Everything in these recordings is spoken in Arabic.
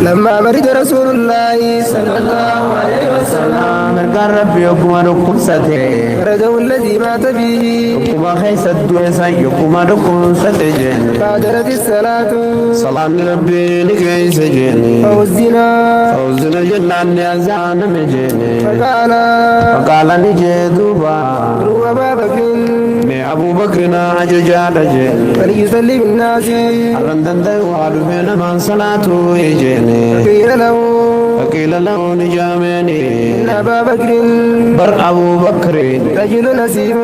لما برد رسول الله صلى الله عليه وسلم من قال ربي يقوم ركم ستي فرده الذي مات به يقوم خيس الدوسا يقوم ركم ستجن بادرت الصلاة صلاة ربي لكي سجن فوزنا جنان يزان مجن فقال نجدوبا روى أبا بكر أبو بكر أججاد جن فليصلي بالناس أرندن دوال بين من صلاته يجن فقيل له نجامني إن أبا بكر بر أبو بكر رجل نسيب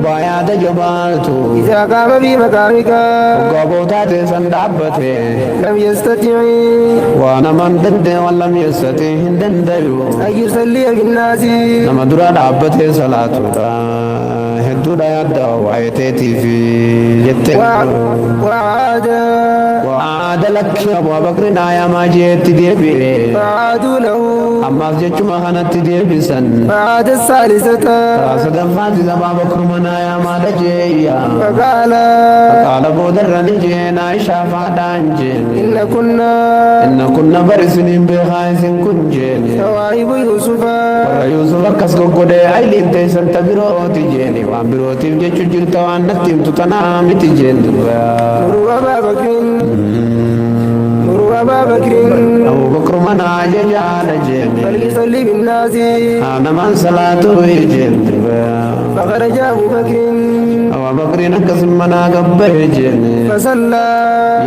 بايا دجبالتو إذا قام في مقامك وقبوتات سندعبته لم يستطع وانا من دند ولم يستطع هندن أن يصلي بالناس نما درا دعبته صلاته هدو دا يدا وعيتي في جت وعاد لك أبو بكر يا ما جيت ديبي فعادوا له أما جتما خانت ديبي سن فعاد الثالثة صدق فاتي أبو بكر منا يا ما دجيا فقال بودر نجينا شافا دانجين إن كنا برسنين بخايس كنجين سواهب يوسف يوسف كسكو قد عيلين تيسن تبيروتي جيني وامبيروتي جيشو جرتا وانتيم تتنامي تجين مروا أبا بكر أبو بكر من عجل على جيني فليصلي بالناس أنا من صلاته يجين فخرج أبو بكر نكس منا قبه جيني فصلى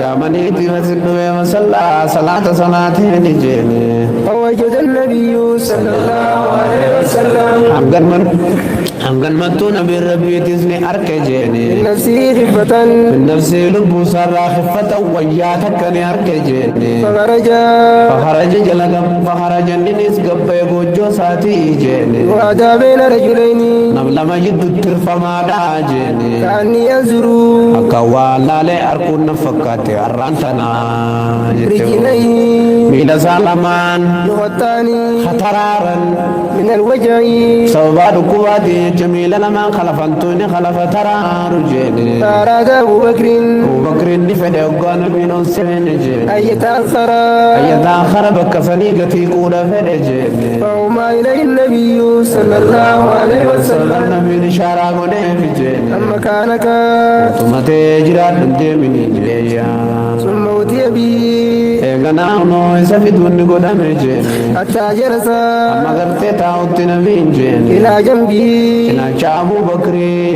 يا منيتي وسلوه وصلى صلاة جيني فوجد النبي صلى الله عليه وسلم حمدن متو نبي ربي تسني أركجيني نفسي خفة من نفسي لبو سر خفة وياتك كني أركجيني فخرج جلقم فخرج النس قبه بوجو ساتي جيني وعدا بين رجلين نبلما جد الترف ما داجيني كأني أنظر أكوالا لي أركون نفكاتي أرانتنا رجلي ميلا سالمان يغطاني خطرارا من الوجع سوباد قواتي جميل لما خلفنتوني خلف ترار جيني فأراد أبو بكر نفد أقوان بينو سين جيني أن يتأخر بك صنيقتي قولا فد جيني فهما إليه النبي صلى الله عليه وسلم نبي نشارا قده في جيني أما كانك ثم تجرات نمتي من إليا ثم أتي به إغنا أمو سفدون قدام جيني حتى جلس أما قرتي تاوت نبي جيني إلى جنبه إلى أبو بكر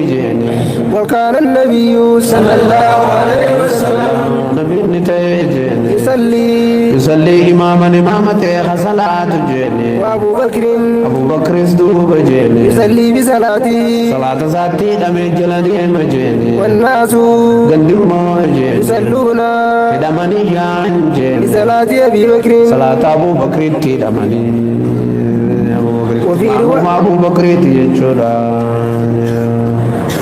جيني وكان النبي صلى الله عليه وسلم نبي نتيجيني يصلي إمامته صلاة جيني وأبو بكر سدوب جيني يصلي بصلاته صلاة ذاتي دمي جلدي مجيني والناس قندم جيني يصلون دمني جان جيني بصلاة أبي بكر صلاة أبو بكر دمني وفي أبو بكر تيجورا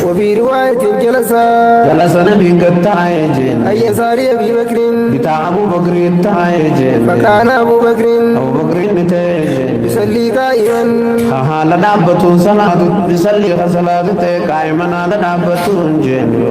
وفي رواية جلس نبي قد تعيجين أن يسار أبي بكر بتاع أبو بكر تعيجين فكان أبو بكر نتيجين يصلي قائما ها لدابة صلاة يصلي صلاة قائما لدابة جين